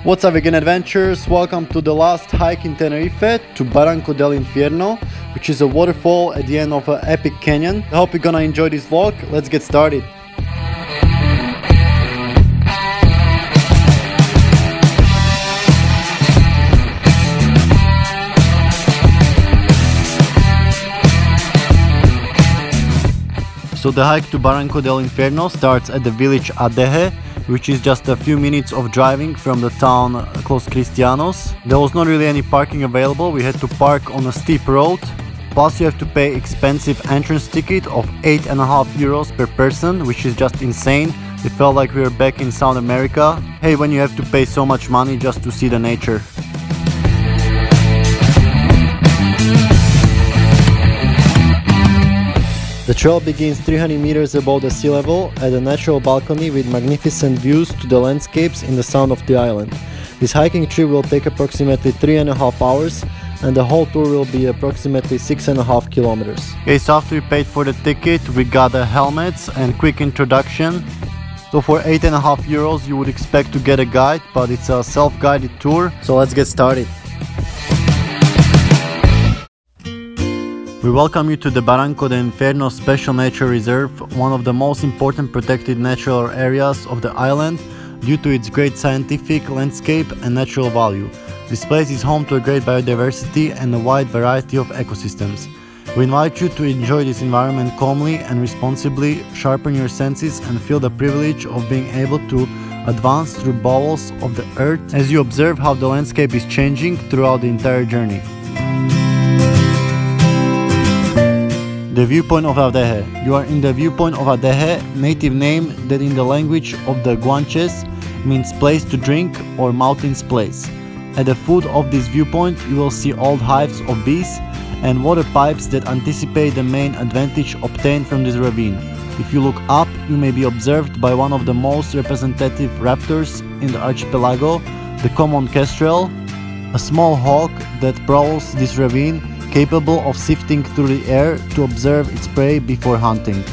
What's up vegan adventurers, welcome to the last hike in Tenerife to Barranco del Infierno, which is a waterfall at the end of an epic canyon. I hope you're gonna enjoy this vlog. Let's get started. So the hike to Barranco del Infierno starts at the village Adeje, which is just a few minutes of driving from the town Los Cristianos. There was not really any parking available, we had to park on a steep road. Plus you have to pay expensive entrance ticket of 8.5 euros per person, which is just insane. It felt like we were back in South America. Hey, when you have to pay so much money just to see the nature. The trail begins 300 meters above the sea level at a natural balcony with magnificent views to the landscapes in the sound of the island. This hiking trip will take approximately 3.5 hours and the whole tour will be approximately 6.5 kilometers. Okay, so after we paid for the ticket, we got the helmets and quick introduction. So for 8.5 euros you would expect to get a guide, but it's a self-guided tour. So let's get started. We welcome you to the Barranco del Infierno Special Nature Reserve, one of the most important protected natural areas of the island due to its great scientific, landscape and natural value. This place is home to a great biodiversity and a wide variety of ecosystems. We invite you to enjoy this environment calmly and responsibly, sharpen your senses and feel the privilege of being able to advance through bowels of the earth as you observe how the landscape is changing throughout the entire journey. The viewpoint of Adeje. You are in the viewpoint of Adeje, native name that in the language of the Guanches means place to drink or mountain's place. At the foot of this viewpoint you will see old hives of bees and water pipes that anticipate the main advantage obtained from this ravine. If you look up, you may be observed by one of the most representative raptors in the archipelago, the common kestrel, a small hawk that prowls this ravine, capable of sifting through the air to observe its prey before hunting.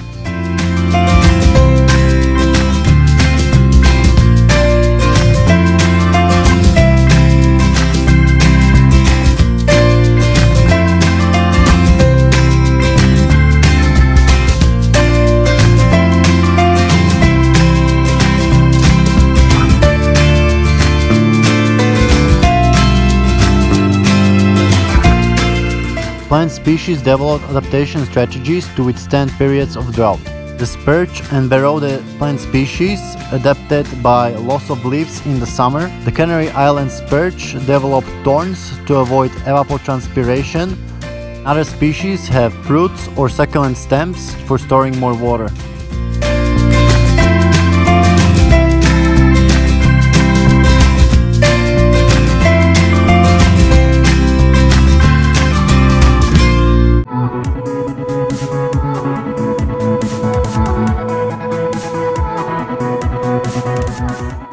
Plant species develop adaptation strategies to withstand periods of drought. The spurge and Verode plant species adapted by loss of leaves in the summer. The Canary Island spurge developed thorns to avoid evapotranspiration. Other species have fruits or succulent stems for storing more water.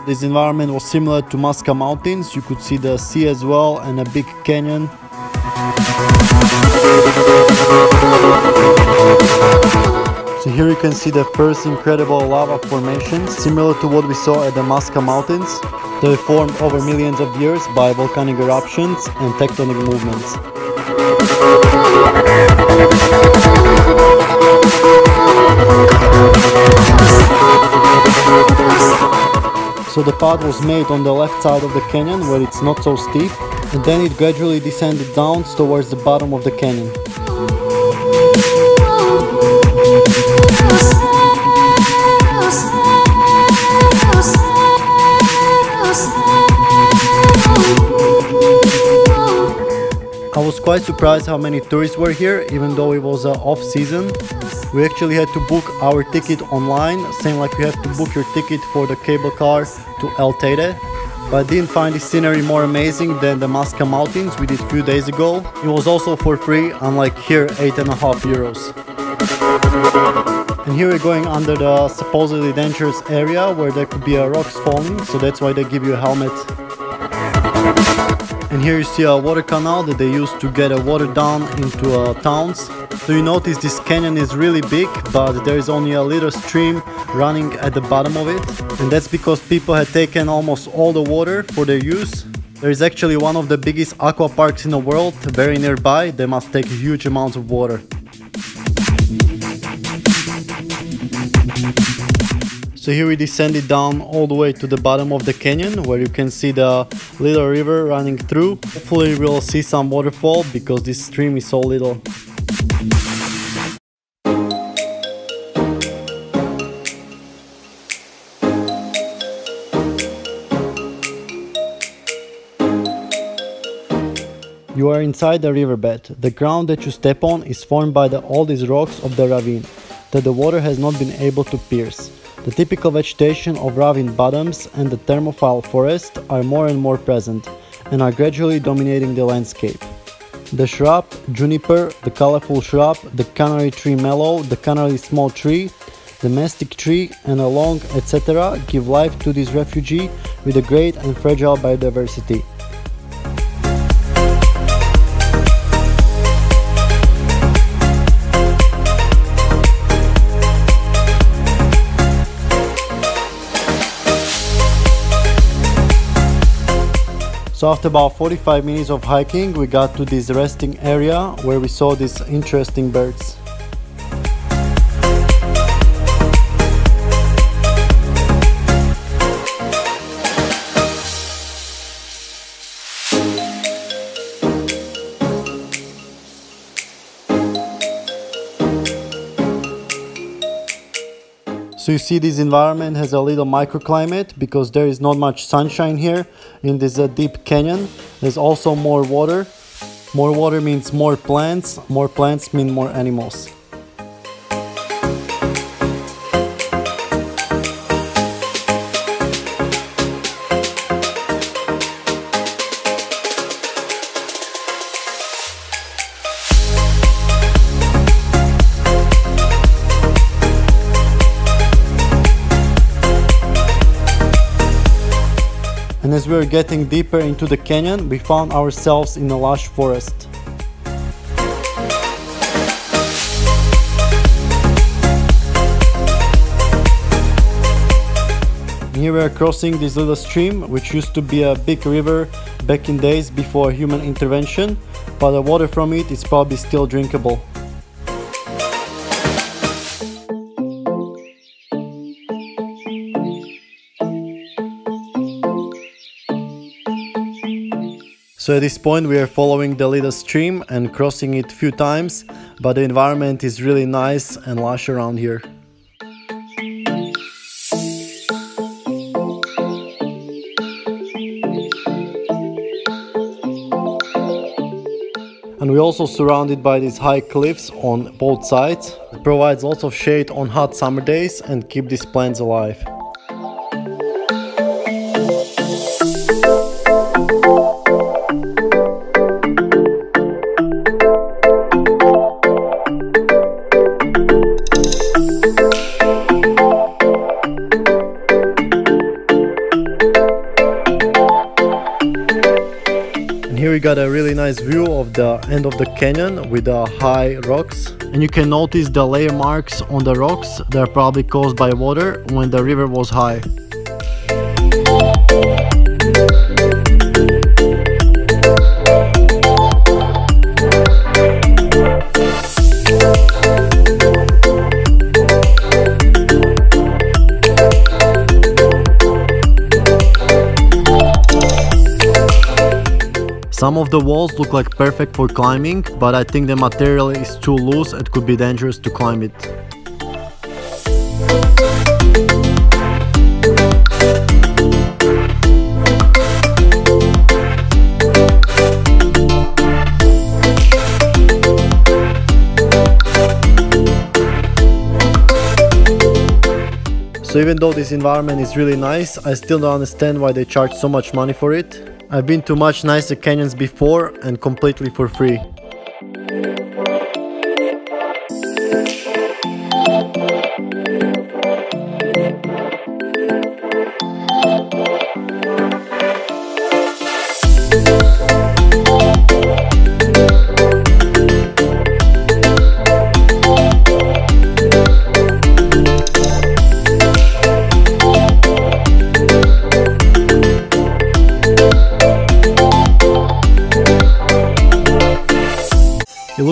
This environment was similar to Masca Mountains. You could see the sea as well and a big canyon. So here you can see the first incredible lava formations, similar to what we saw at the Masca Mountains. They were formed over millions of years by volcanic eruptions and tectonic movements. So the path was made on the left side of the canyon where it's not so steep, and then it gradually descended down towards the bottom of the canyon. I was quite surprised how many tourists were here, even though it was off season. We actually had to book our ticket online, same like you have to book your ticket for the cable car to El Teide. But I didn't find this scenery more amazing than the Masca Mountains we did a few days ago. It was also for free, unlike here 8.5 euros. And here we're going under the supposedly dangerous area where there could be rocks falling, so that's why they give you a helmet. And here you see a water canal that they use to get water down into towns. So you notice this canyon is really big, but there is only a little stream running at the bottom of it. And that's because people had taken almost all the water for their use. There is actually one of the biggest aqua parks in the world very nearby. They must take huge amounts of water. So here we descended down all the way to the bottom of the canyon, where you can see the little river running through. Hopefully we'll see some waterfall because this stream is so little. You are inside the riverbed. The ground that you step on is formed by the oldest rocks of the ravine that the water has not been able to pierce. The typical vegetation of ravine bottoms and the thermophile forest are more and more present and are gradually dominating the landscape. The shrub, juniper, the colorful shrub, the canary tree mallow, the canary small tree, the mastic tree and a long etc. give life to this refugee with a great and fragile biodiversity. So after about 45 minutes of hiking, we got to this resting area where we saw these interesting birds. So you see this environment has a little microclimate because there is not much sunshine here in this deep canyon. There's also more water. More water means more plants mean more animals. And as we were getting deeper into the canyon, we found ourselves in a lush forest. And here we are crossing this little stream, which used to be a big river back in days before human intervention, but the water from it is probably still drinkable. So at this point we are following the little stream and crossing it a few times, but the environment is really nice and lush around here. And we're also surrounded by these high cliffs on both sides. It provides lots of shade on hot summer days and keep these plants alive. Here we got a really nice view of the end of the canyon with the high rocks, and you can notice the layer marks on the rocks. They're probably caused by water when the river was high. Some of the walls look like perfect for climbing, but I think the material is too loose and could be dangerous to climb it. So even though this environment is really nice, I still don't understand why they charge so much money for it. I've been to much nicer canyons before and completely for free.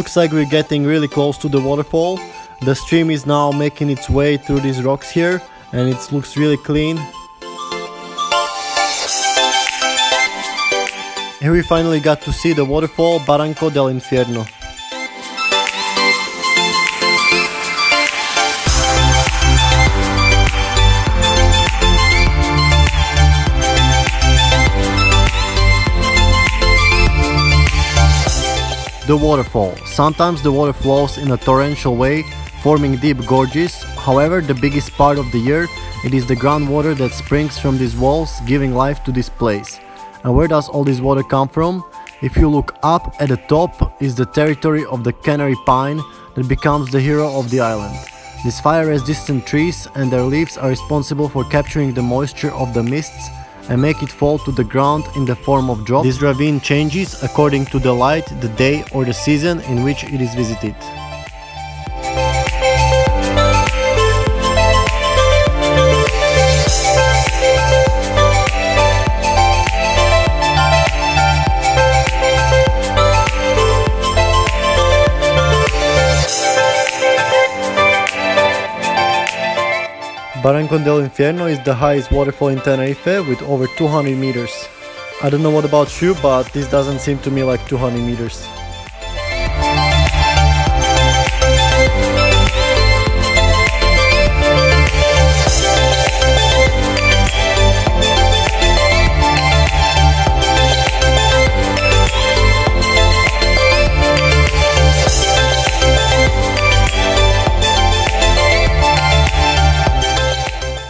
looks like we're getting really close to the waterfall. The stream is now making its way through these rocks here, and it looks really clean. Here we finally got to see the waterfall Barranco del Infierno. The waterfall. Sometimes the water flows in a torrential way, forming deep gorges. However, the biggest part of the year, it is the groundwater that springs from these walls, giving life to this place. And where does all this water come from? If you look up at the top is the territory of the canary pine that becomes the hero of the island. These fire-resistant trees and their leaves are responsible for capturing the moisture of the mists and make it fall to the ground in the form of drops. This ravine changes according to the light, the day or the season in which it is visited. Barranco del Infierno is the highest waterfall in Tenerife with over 200 meters. I don't know what about you, but this doesn't seem to me like 200 meters.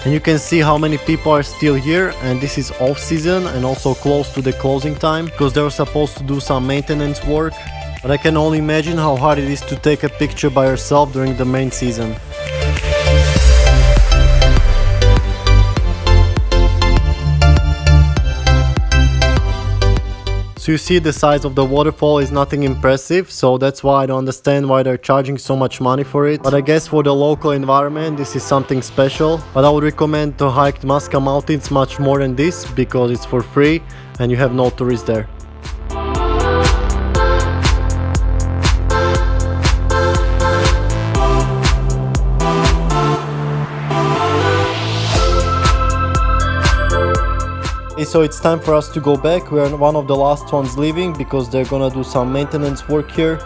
And you can see how many people are still here, and this is off season and also close to the closing time because they were supposed to do some maintenance work. But I can only imagine how hard it is to take a picture by yourself during the main season. So you see the size of the waterfall is nothing impressive, so that's why I don't understand why they're charging so much money for it. But I guess for the local environment this is something special. But I would recommend to hike Masca Mountains much more than this because it's for free and you have no tourists there. So it's time for us to go back. We are one of the last ones leaving because they're gonna do some maintenance work here.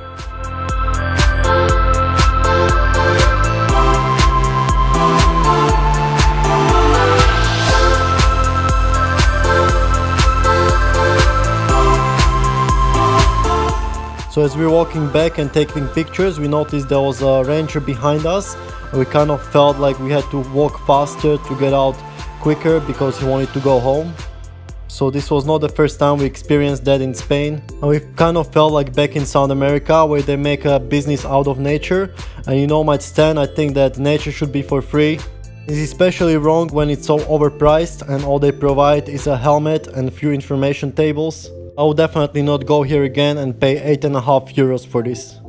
So as we're walking back and taking pictures, we noticed there was a ranger behind us. And we kind of felt like we had to walk faster to get out quicker because he wanted to go home. So this was not the first time we experienced that in Spain, and we kind of felt like back in South America where they make a business out of nature. And you know my stand, I think that nature should be for free. It's especially wrong when it's so overpriced and all they provide is a helmet and few information tables. I would definitely not go here again and pay 8.5 euros for this.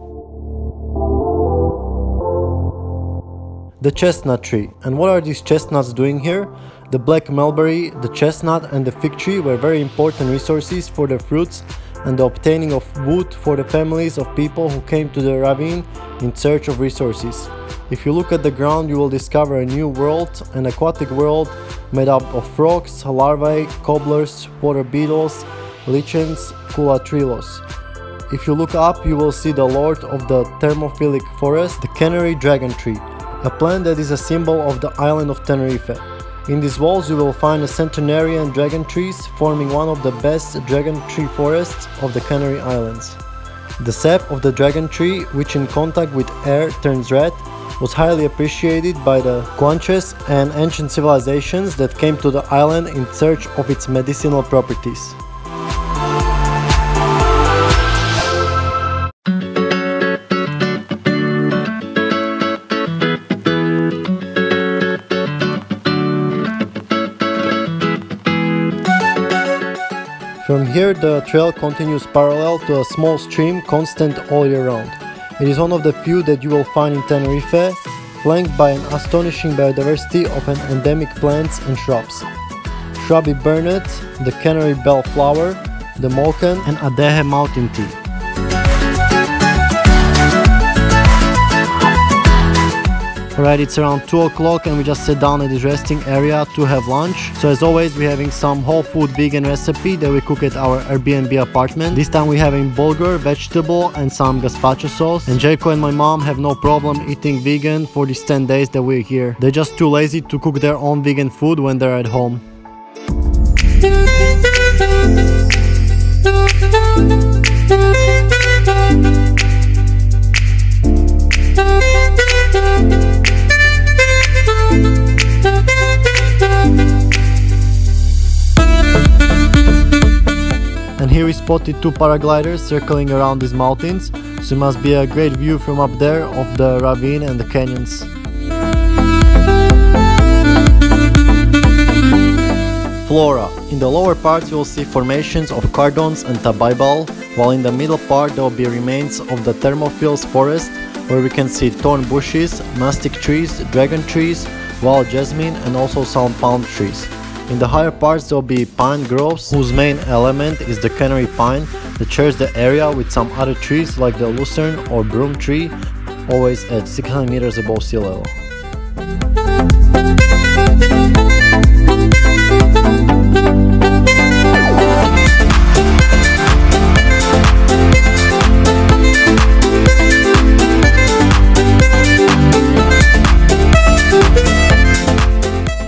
The chestnut tree. And what are these chestnuts doing here? The black mulberry, the chestnut and the fig tree were very important resources for the fruits and the obtaining of wood for the families of people who came to the ravine in search of resources. If you look at the ground, you will discover a new world, an aquatic world made up of frogs, larvae, cobblers, water beetles, lichens, culatrilos. If you look up, you will see the lord of the thermophilic forest, the canary dragon tree, a plant that is a symbol of the island of Tenerife. In these walls you will find a centenarian dragon trees forming one of the best dragon tree forests of the Canary Islands. The sap of the dragon tree, which in contact with air turns red, was highly appreciated by the Guanches and ancient civilizations that came to the island in search of its medicinal properties. From here the trail continues parallel to a small stream constant all year round. It is one of the few that you will find in Tenerife, flanked by an astonishing biodiversity of an endemic plants and shrubs. Shrubby burnet, the canary bellflower, the molken and adeje mountain tea. Alright, it's around 2 o'clock and we just sat down at this resting area to have lunch. So as always, we're having some whole food vegan recipe that we cook at our Airbnb apartment. This time we're having bulgur, vegetable and some gazpacho sauce. And Jericho and my mom have no problem eating vegan for these 10 days that we're here. They're just too lazy to cook their own vegan food when they're at home. And here we spotted 2 paragliders circling around these mountains, so it must be a great view from up there of the ravine and the canyons. Flora. In the lower parts you will see formations of cardons and tabaibal, while in the middle part there will be remains of the thermophils forest, where we can see thorn bushes, mastic trees, dragon trees, wild jasmine and also some palm trees. In the higher parts there will be pine groves, whose main element is the canary pine that shares the area with some other trees like the lucerne or broom tree, always at 600 meters above sea level.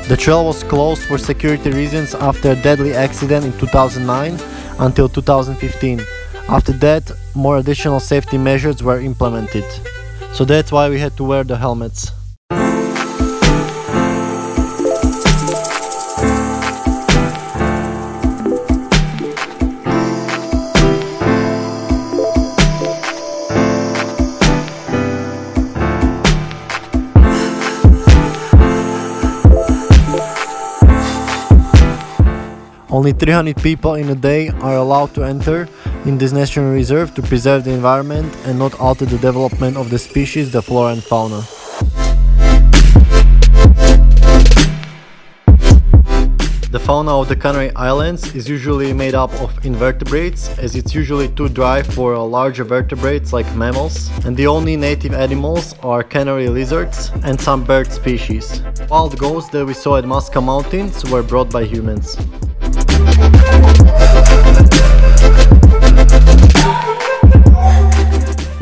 The trail was closed for security reasons after a deadly accident in 2009 until 2015. After that, more additional safety measures were implemented. So that's why we had to wear the helmets. Only 300 people in a day are allowed to enter in this national reserve to preserve the environment and not alter the development of the species, the flora and fauna. The fauna of the Canary Islands is usually made up of invertebrates, as it's usually too dry for larger vertebrates like mammals, and the only native animals are canary lizards and some bird species. Wild goats that we saw at Masca Mountains were brought by humans.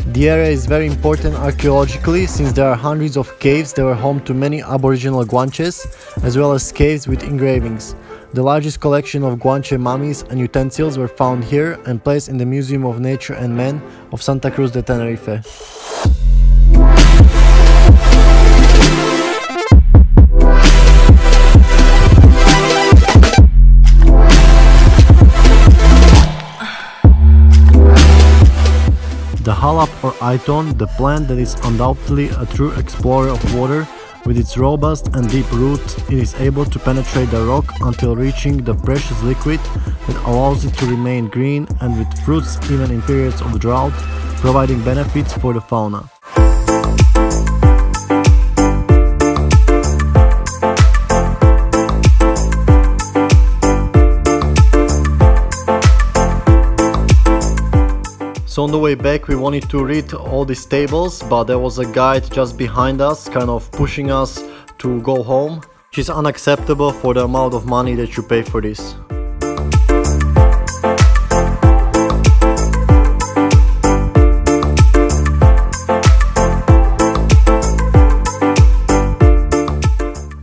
The area is very important archaeologically, since there are hundreds of caves that were home to many aboriginal guanches, as well as caves with engravings. The largest collection of guanche mummies and utensils were found here and placed in the Museum of Nature and Man of Santa Cruz de Tenerife. The halap or iton, the plant that is undoubtedly a true explorer of water, with its robust and deep roots, it is able to penetrate the rock until reaching the precious liquid that allows it to remain green and with fruits even in periods of drought, providing benefits for the fauna. So on the way back we wanted to read all these tables, but there was a guide just behind us kind of pushing us to go home, which is unacceptable for the amount of money that you pay for this.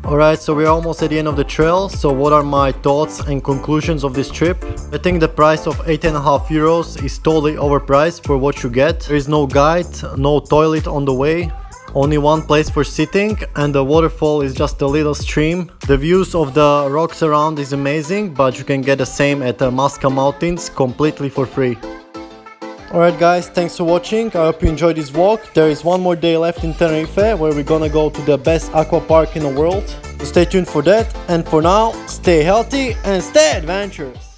Alright, so we're almost at the end of the trail, so what are my thoughts and conclusions of this trip? I think the price of 8.5 euros is totally overpriced for what you get. There is no guide, no toilet on the way, only one place for sitting, and the waterfall is just a little stream. The views of the rocks around is amazing, but you can get the same at the Masca Mountains completely for free. Alright guys, thanks for watching. I hope you enjoyed this vlog. There is one more day left in Tenerife where we're gonna go to the best aqua park in the world. So stay tuned for that, and for now, stay healthy and stay adventurous!